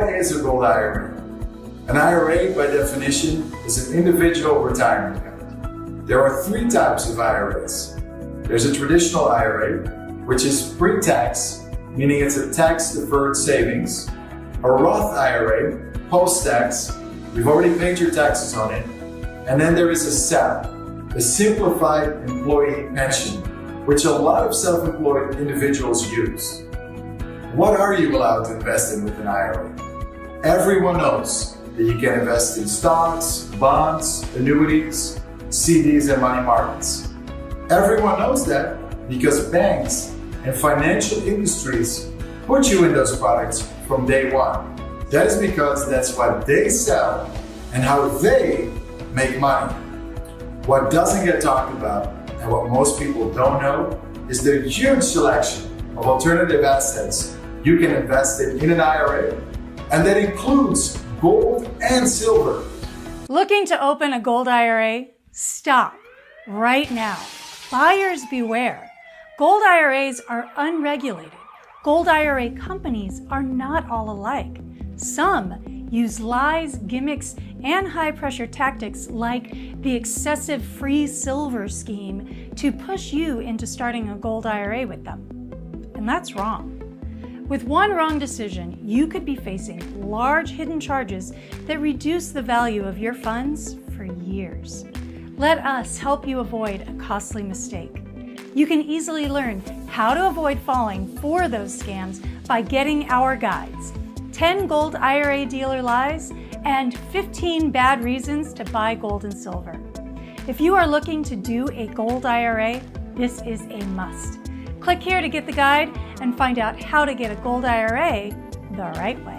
what is a Gold IRA? An IRA, by definition, is an individual retirement account. There are three types of IRAs. There's a traditional IRA, which is pre-tax, meaning it's a tax-deferred savings. A Roth IRA, post-tax, you've already paid your taxes on it. And then there is a SEP, a Simplified Employee Pension, which a lot of self-employed individuals use. What are you allowed to invest in with an IRA? Everyone knows that you can invest in stocks, bonds, annuities, CDs, and money markets. Everyone knows that because banks and financial industries put you in those products from day one. That is because that's what they sell and how they make money. What doesn't get talked about and what most people don't know is the huge selection of alternative assets you can invest in an IRA, and that includes gold and silver. Looking to open a Gold IRA? Stop right now. Buyers beware. Gold IRAs are unregulated. Gold IRA companies are not all alike. Some use lies, gimmicks, and high-pressure tactics like the excessive free silver scheme to push you into starting a Gold IRA with them. And that's wrong. With one wrong decision, you could be facing large hidden charges that reduce the value of your funds for years. Let us help you avoid a costly mistake. You can easily learn how to avoid falling for those scams by getting our guides, 10 Gold IRA Dealer Lies, and 15 Bad Reasons to Buy Gold and Silver. If you are looking to do a Gold IRA, this is a must. Click here to get the guide and find out how to get a Gold IRA the right way.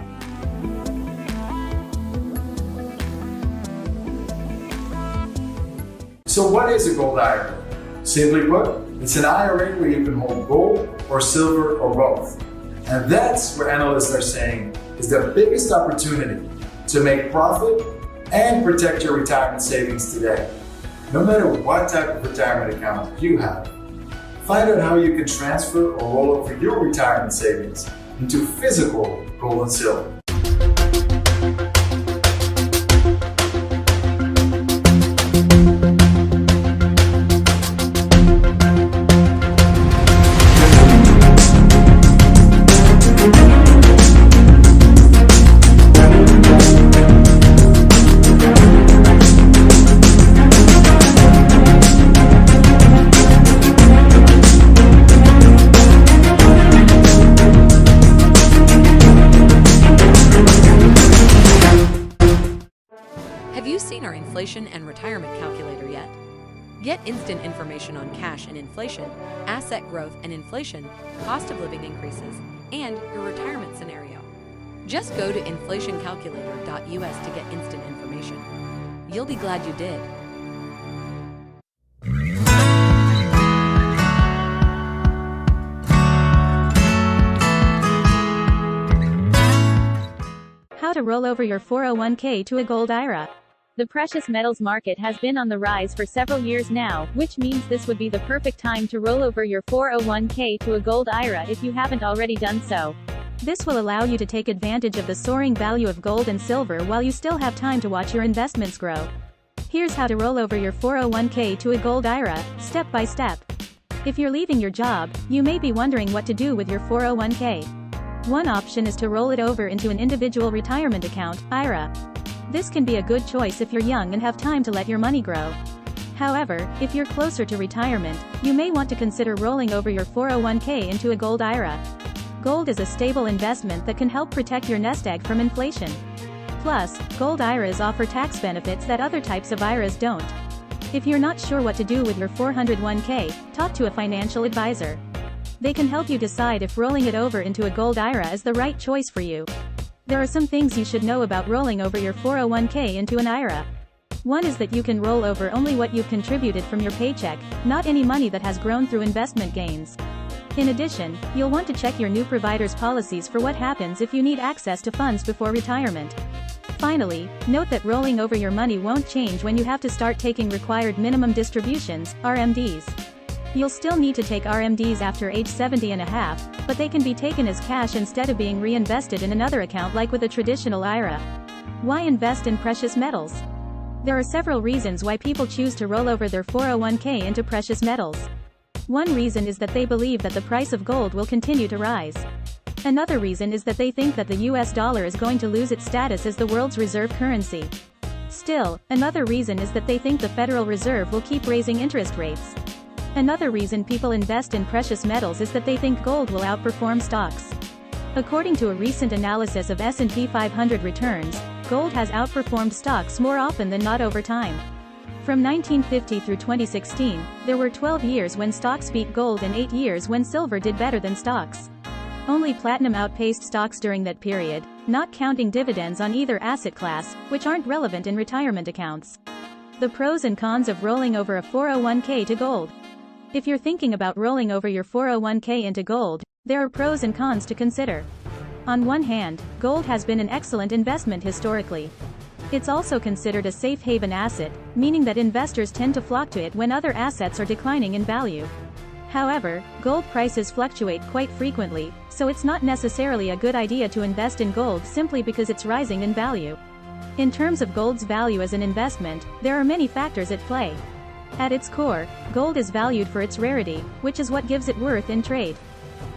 So what is a Gold IRA? Simply put, it's an IRA where you can hold gold or silver or both. And that's where analysts are saying is the biggest opportunity to make profit and protect your retirement savings today. No matter what type of retirement account you have, find out how you can transfer or roll over your retirement savings into physical gold and silver. Have you seen our inflation and retirement calculator yet? Get instant information on cash and inflation, asset growth and inflation, cost of living increases, and your retirement scenario. Just go to inflationcalculator.us to get instant information. You'll be glad you did. How to roll over your 401k to a Gold IRA. The precious metals market has been on the rise for several years now, which means this would be the perfect time to roll over your 401k to a Gold IRA if you haven't already done so. This will allow you to take advantage of the soaring value of gold and silver while you still have time to watch your investments grow. Here's how to roll over your 401k to a Gold IRA, step by step. If you're leaving your job, you may be wondering what to do with your 401k. One option is to roll it over into an individual retirement account, IRA. This can be a good choice if you're young and have time to let your money grow. However, if you're closer to retirement, you may want to consider rolling over your 401k into a Gold IRA. Gold is a stable investment that can help protect your nest egg from inflation. Plus, Gold IRAs offer tax benefits that other types of IRAs don't. If you're not sure what to do with your 401k, talk to a financial advisor. They can help you decide if rolling it over into a Gold IRA is the right choice for you. There are some things you should know about rolling over your 401k into an IRA. One is that you can roll over only what you've contributed from your paycheck, not any money that has grown through investment gains. In addition, you'll want to check your new provider's policies for what happens if you need access to funds before retirement. Finally, note that rolling over your money won't change when you have to start taking required minimum distributions, RMDs. You'll still need to take RMDs after age 70 and a half, but they can be taken as cash instead of being reinvested in another account like with a traditional IRA. Why invest in precious metals? There are several reasons why people choose to roll over their 401k into precious metals. One reason is that they believe that the price of gold will continue to rise. Another reason is that they think that the US dollar is going to lose its status as the world's reserve currency. Still, another reason is that they think the Federal Reserve will keep raising interest rates. Another reason people invest in precious metals is that they think gold will outperform stocks. According to a recent analysis of S&P 500 returns, gold has outperformed stocks more often than not over time. From 1950 through 2016, there were 12 years when stocks beat gold and 8 years when silver did better than stocks. Only platinum outpaced stocks during that period, not counting dividends on either asset class, which aren't relevant in retirement accounts. The pros and cons of rolling over a 401k to gold. If you're thinking about rolling over your 401k into gold, there are pros and cons to consider. On one hand, gold has been an excellent investment historically. It's also considered a safe haven asset, meaning that investors tend to flock to it when other assets are declining in value. However, gold prices fluctuate quite frequently, so it's not necessarily a good idea to invest in gold simply because it's rising in value. In terms of gold's value as an investment, there are many factors at play. At its core, gold is valued for its rarity, which is what gives it worth in trade.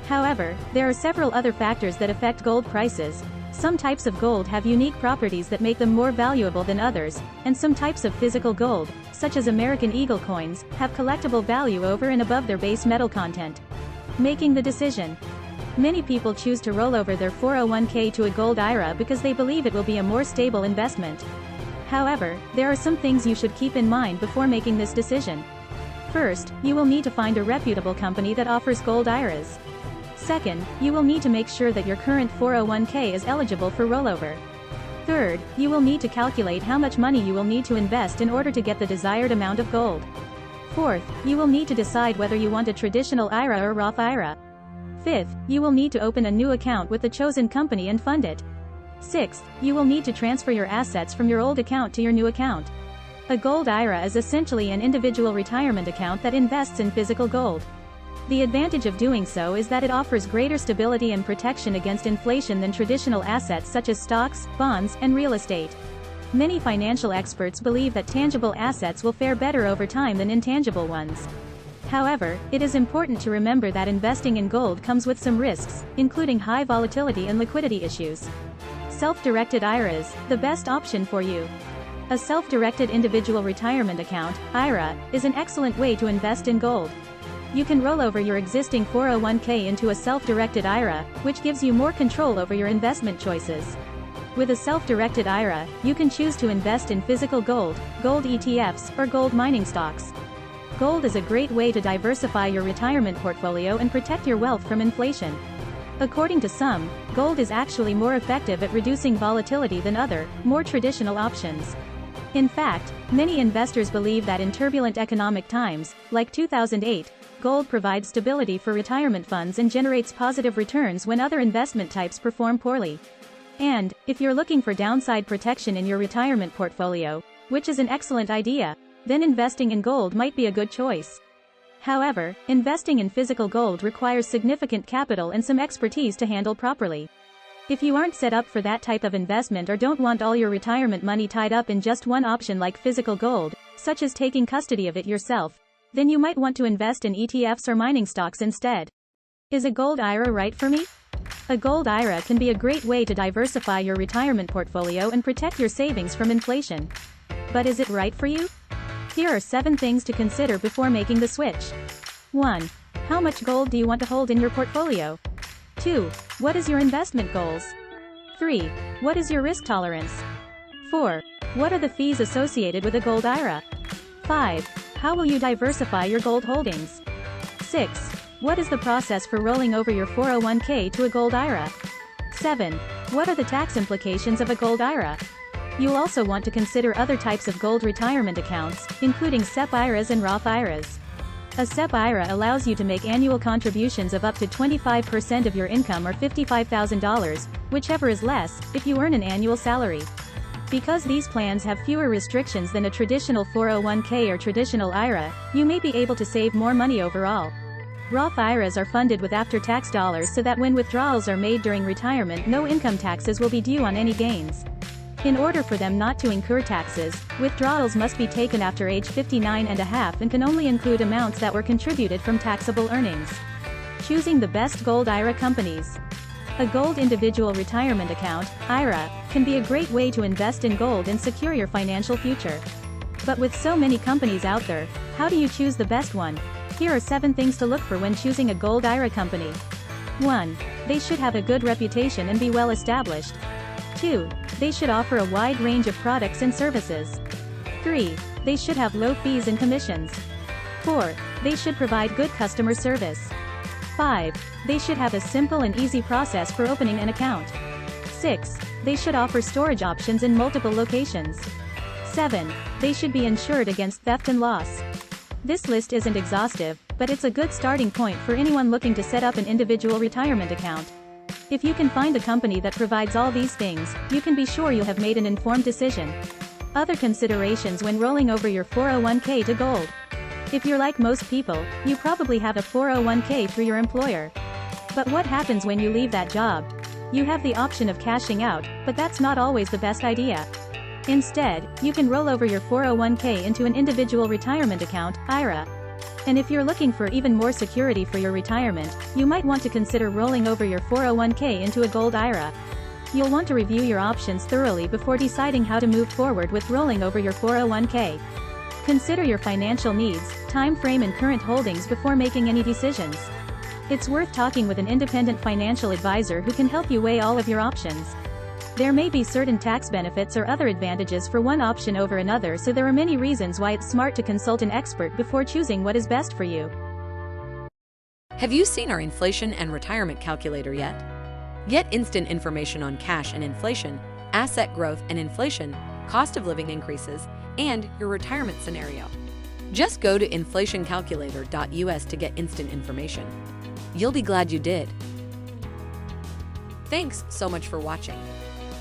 However, there are several other factors that affect gold prices. Some types of gold have unique properties that make them more valuable than others, and some types of physical gold, such as American Eagle coins, have collectible value over and above their base metal content. Making the decision. Many people choose to roll over their 401k to a gold IRA because they believe it will be a more stable investment. However, there are some things you should keep in mind before making this decision. First, you will need to find a reputable company that offers gold IRAs. Second, you will need to make sure that your current 401k is eligible for rollover. Third, you will need to calculate how much money you will need to invest in order to get the desired amount of gold. Fourth, you will need to decide whether you want a traditional IRA or Roth IRA. Fifth, you will need to open a new account with the chosen company and fund it. Sixth, you will need to transfer your assets from your old account to your new account. A gold IRA is essentially an individual retirement account that invests in physical gold. The advantage of doing so is that it offers greater stability and protection against inflation than traditional assets such as stocks, bonds, and real estate. Many financial experts believe that tangible assets will fare better over time than intangible ones. However, it is important to remember that investing in gold comes with some risks, including high volatility and liquidity issues. Self-directed IRAs, the best option for you. A self-directed individual retirement account, IRA, is an excellent way to invest in gold. You can roll over your existing 401k into a self-directed IRA, which gives you more control over your investment choices. With a self-directed IRA, you can choose to invest in physical gold, gold ETFs, or gold mining stocks. Gold is a great way to diversify your retirement portfolio and protect your wealth from inflation. According to some, gold is actually more effective at reducing volatility than other, more traditional options. In fact, many investors believe that in turbulent economic times, like 2008, gold provides stability for retirement funds and generates positive returns when other investment types perform poorly. And, if you're looking for downside protection in your retirement portfolio, which is an excellent idea, then investing in gold might be a good choice. However, investing in physical gold requires significant capital and some expertise to handle properly. If you aren't set up for that type of investment or don't want all your retirement money tied up in just one option like physical gold, such as taking custody of it yourself, then you might want to invest in ETFs or mining stocks instead. Is a gold IRA right for me? A gold IRA can be a great way to diversify your retirement portfolio and protect your savings from inflation. But is it right for you? Here are 7 things to consider before making the switch. 1. How much gold do you want to hold in your portfolio? 2. What is your investment goals? 3. What is your risk tolerance? 4. What are the fees associated with a gold IRA? 5. How will you diversify your gold holdings? 6. What is the process for rolling over your 401k to a gold IRA? 7. What are the tax implications of a gold IRA? You'll also want to consider other types of gold retirement accounts, including SEP IRAs and Roth IRAs. A SEP IRA allows you to make annual contributions of up to 25% of your income or $55,000, whichever is less, if you earn an annual salary. Because these plans have fewer restrictions than a traditional 401k or traditional IRA, you may be able to save more money overall. Roth IRAs are funded with after-tax dollars so that when withdrawals are made during retirement, no income taxes will be due on any gains. In order for them not to incur taxes, withdrawals must be taken after age 59 and a half and can only include amounts that were contributed from taxable earnings. Choosing the best Gold IRA companies. A Gold Individual Retirement Account, IRA, can be a great way to invest in gold and secure your financial future. But with so many companies out there, how do you choose the best one? Here are 7 things to look for when choosing a Gold IRA company. 1. They should have a good reputation and be well established. 2. They should offer a wide range of products and services. 3. They should have low fees and commissions. 4. They should provide good customer service. 5. They should have a simple and easy process for opening an account. 6. They should offer storage options in multiple locations. 7. They should be insured against theft and loss. This list isn't exhaustive, but it's a good starting point for anyone looking to set up an individual retirement account. If you can find a company that provides all these things, you can be sure you'll have made an informed decision. Other considerations when rolling over your 401k to gold. If you're like most people, you probably have a 401k through your employer. But what happens when you leave that job? You have the option of cashing out, but that's not always the best idea. Instead, you can roll over your 401k into an individual retirement account, IRA. And if you're looking for even more security for your retirement, you might want to consider rolling over your 401k into a Gold IRA. You'll want to review your options thoroughly before deciding how to move forward with rolling over your 401k. Consider your financial needs, time frame and current holdings before making any decisions. It's worth talking with an independent financial advisor who can help you weigh all of your options. There may be certain tax benefits or other advantages for one option over another, so there are many reasons why it's smart to consult an expert before choosing what is best for you. Have you seen our inflation and retirement calculator yet? Get instant information on cash and inflation, asset growth and inflation, cost of living increases, and your retirement scenario. Just go to inflationcalculator.us to get instant information. You'll be glad you did. Thanks so much for watching.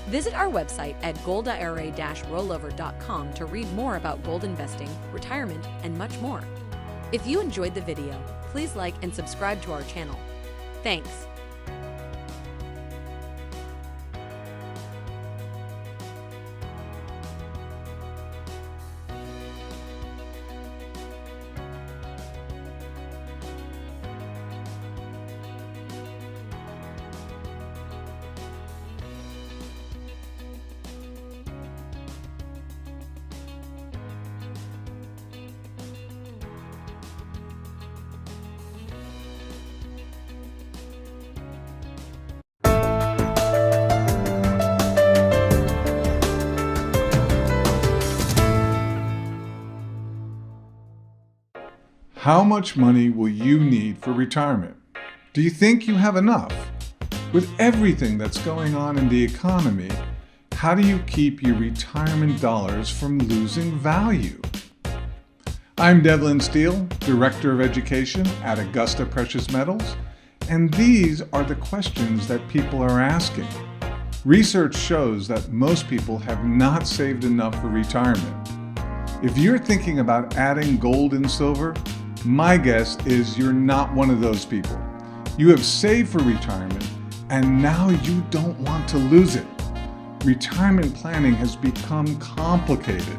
Visit our website at goldira-rollover.com to read more about gold investing, retirement, and much more. If you enjoyed the video, please like and subscribe to our channel. Thanks. How much money will you need for retirement? Do you think you have enough? With everything that's going on in the economy, how do you keep your retirement dollars from losing value? I'm Devlin Steele, Director of Education at Augusta Precious Metals, and these are the questions that people are asking. Research shows that most people have not saved enough for retirement. If you're thinking about adding gold and silver, my guess is you're not one of those people. You have saved for retirement, and now you don't want to lose it. Retirement planning has become complicated.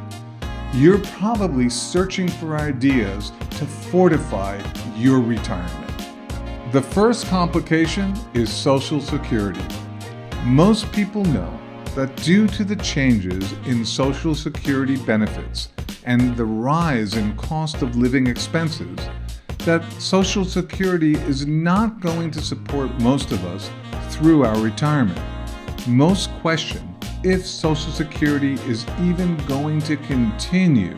You're probably searching for ideas to fortify your retirement. The first complication is Social Security. Most people know that due to the changes in Social Security benefits and the rise in cost of living expenses, that Social Security is not going to support most of us through our retirement. Most question if Social Security is even going to continue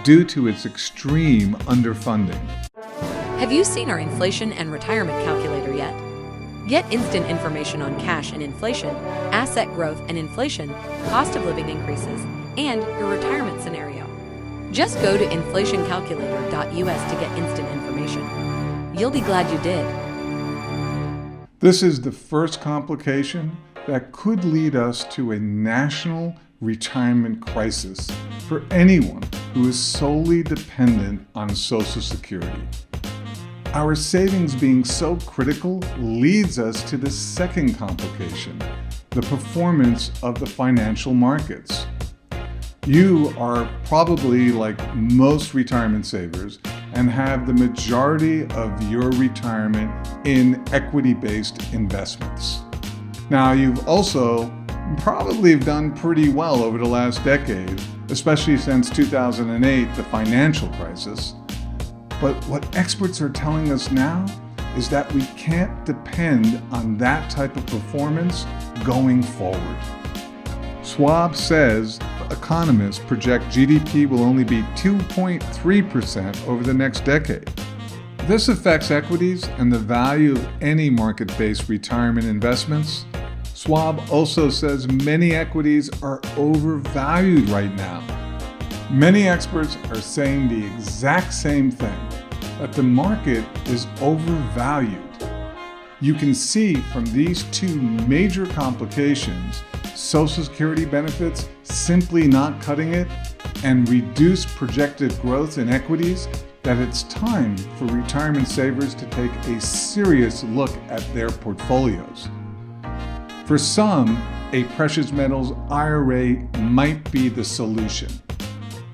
due to its extreme underfunding. Have you seen our inflation and retirement calculator yet? Get instant information on cash and inflation, asset growth and inflation, cost of living increases, and your retirement scenario. Just go to inflationcalculator.us to get instant information. You'll be glad you did. This is the first complication that could lead us to a national retirement crisis for anyone who is solely dependent on Social Security. Our savings being so critical leads us to the second complication, the performance of the financial markets. You are probably like most retirement savers and have the majority of your retirement in equity-based investments. Now, you've also probably done pretty well over the last decade, especially since 2008, the financial crisis. But what experts are telling us now is that we can't depend on that type of performance going forward. Schwab says economists project GDP will only be 2.3% over the next decade. This affects equities and the value of any market-based retirement investments. Schwab also says many equities are overvalued right now. Many experts are saying the exact same thing, that the market is overvalued. You can see from these two major complications, Social Security benefits simply not cutting it, and reduced projected growth in equities, that it's time for retirement savers to take a serious look at their portfolios. For some, a precious metals IRA might be the solution.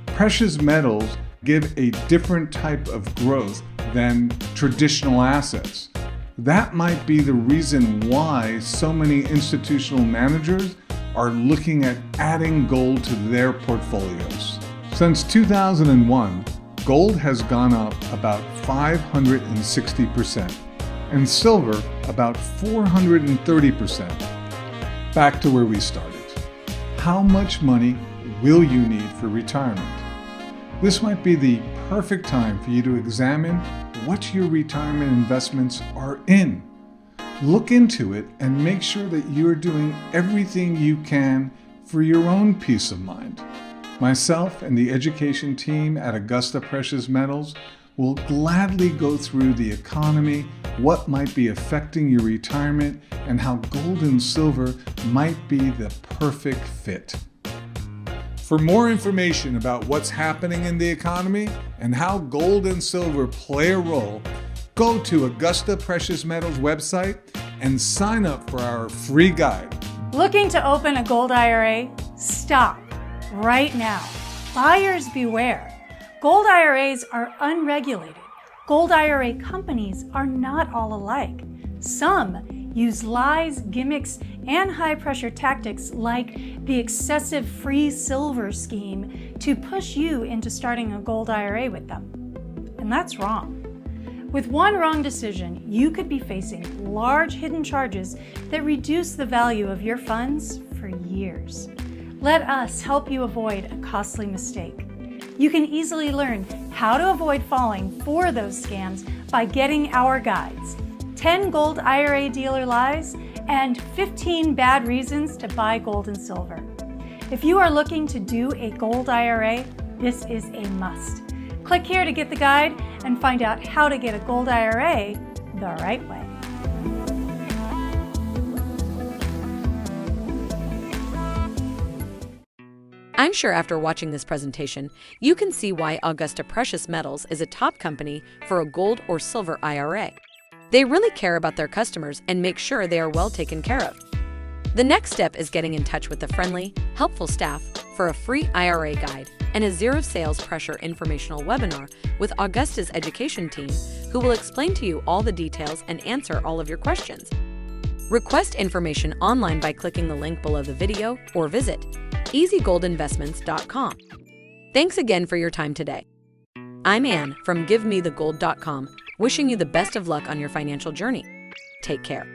Precious metals give a different type of growth than traditional assets. That might be the reason why so many institutional managers are looking at adding gold to their portfolios. Since 2001, gold has gone up about 560%, and silver about 430%. Back to where we started. How much money will you need for retirement? This might be the perfect time for you to examine what your retirement investments are in. Look into it and make sure that you're doing everything you can for your own peace of mind. Myself and the education team at Augusta Precious Metals will gladly go through the economy, what might be affecting your retirement, and how gold and silver might be the perfect fit. For more information about what's happening in the economy and how gold and silver play a role, go to Augusta Precious Metals website and sign up for our free guide. Looking to open a Gold IRA? Stop right now. Buyers beware. Gold IRAs are unregulated. Gold IRA companies are not all alike. Some use lies, gimmicks, and high-pressure tactics like the excessive free silver scheme to push you into starting a Gold IRA with them. And that's wrong. With one wrong decision, you could be facing large hidden charges that reduce the value of your funds for years. Let us help you avoid a costly mistake. You can easily learn how to avoid falling for those scams by getting our guides, 10 Gold IRA dealer lies, and 15 bad reasons to buy gold and silver. If you are looking to do a Gold IRA, this is a must. Click here to get the guide and find out how to get a Gold IRA the right way. I'm sure after watching this presentation, you can see why Augusta Precious Metals is a top company for a gold or silver IRA. They really care about their customers and make sure they are well taken care of. The next step is getting in touch with the friendly, helpful staff for a free IRA guide and a zero sales pressure informational webinar with Augusta's education team, who will explain to you all the details and answer all of your questions. Request information online by clicking the link below the video or visit easygoldinvestments.com. Thanks again for your time today. I'm Anne from GiveMeTheGold.com, wishing you the best of luck on your financial journey. Take care.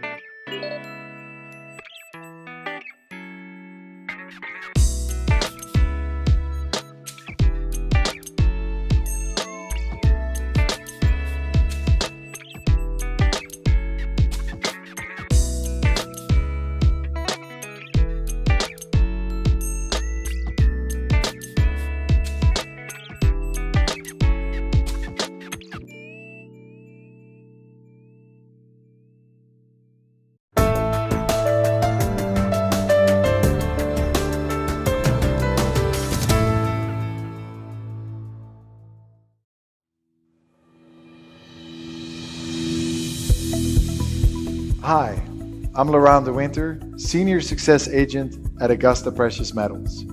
Hi, I'm Laurent De Winter, Senior Success Agent at Augusta Precious Metals.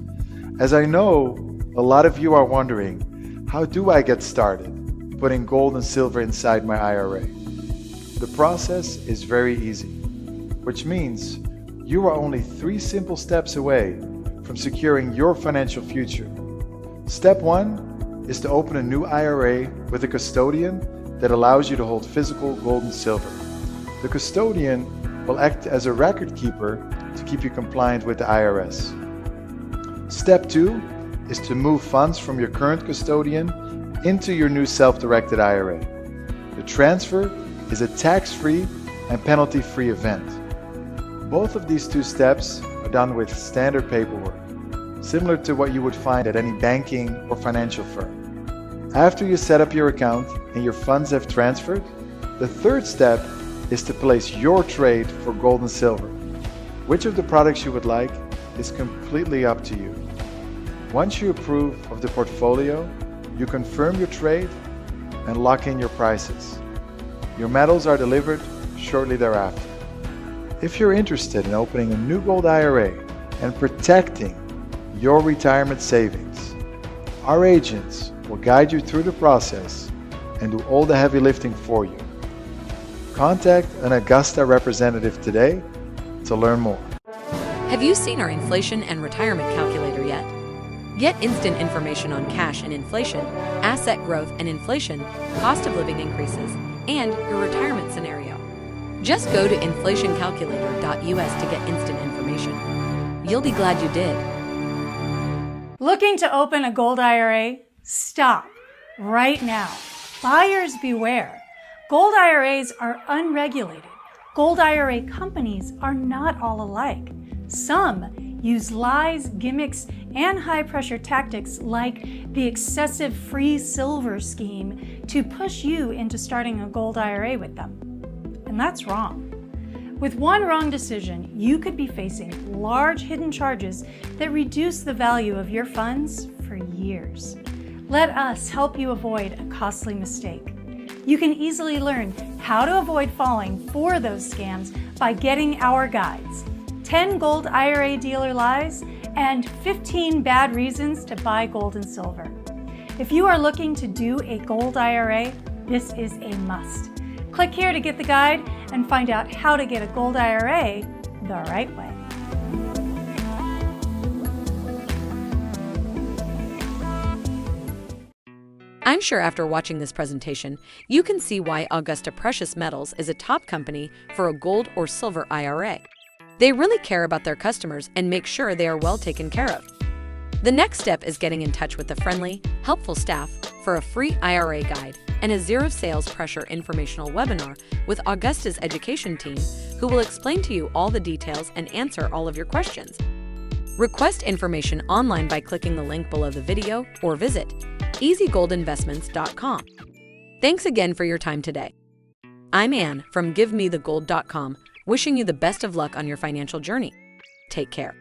As I know, a lot of you are wondering, how do I get started putting gold and silver inside my IRA? The process is very easy, which means you are only 3 simple steps away from securing your financial future. Step 1 is to open a new IRA with a custodian that allows you to hold physical gold and silver. The custodian will act as a record keeper to keep you compliant with the IRS. Step 2 is to move funds from your current custodian into your new self-directed IRA. The transfer is a tax-free and penalty-free event. Both of these 2 steps are done with standard paperwork, similar to what you would find at any banking or financial firm. After you set up your account and your funds have transferred, the 3rd step is to place your trade for gold and silver. Which of the products you would like is completely up to you. Once you approve of the portfolio, you confirm your trade and lock in your prices. Your metals are delivered shortly thereafter. If you're interested in opening a new gold IRA and protecting your retirement savings, our agents will guide you through the process and do all the heavy lifting for you. Contact an Augusta representative today to learn more. Have you seen our inflation and retirement calculator yet? Get instant information on cash and inflation, asset growth and inflation, cost of living increases, and your retirement scenario. Just go to inflationcalculator.us to get instant information. You'll be glad you did. Looking to open a gold IRA? Stop right now. Buyers beware. Gold IRAs are unregulated. Gold IRA companies are not all alike. Some use lies, gimmicks, and high-pressure tactics like the excessive free silver scheme to push you into starting a gold IRA with them. And that's wrong. With one wrong decision, you could be facing large hidden charges that reduce the value of your funds for years. Let us help you avoid a costly mistake. You can easily learn how to avoid falling for those scams by getting our guides, 10 Gold IRA Dealer Lies, and 15 Bad Reasons to Buy Gold and Silver. If you are looking to do a gold IRA, this is a must. Click here to get the guide and find out how to get a gold IRA the right way. I'm sure after watching this presentation, you can see why Augusta Precious Metals is a top company for a gold or silver IRA. They really care about their customers and make sure they are well taken care of. The next step is getting in touch with the friendly, helpful staff for a free IRA guide and a zero sales pressure informational webinar with Augusta's education team, who will explain to you all the details and answer all of your questions. Request information online by clicking the link below the video or visit easygoldinvestments.com. Thanks again for your time today. I'm Anne from GiveMeTheGold.com, wishing you the best of luck on your financial journey. Take care.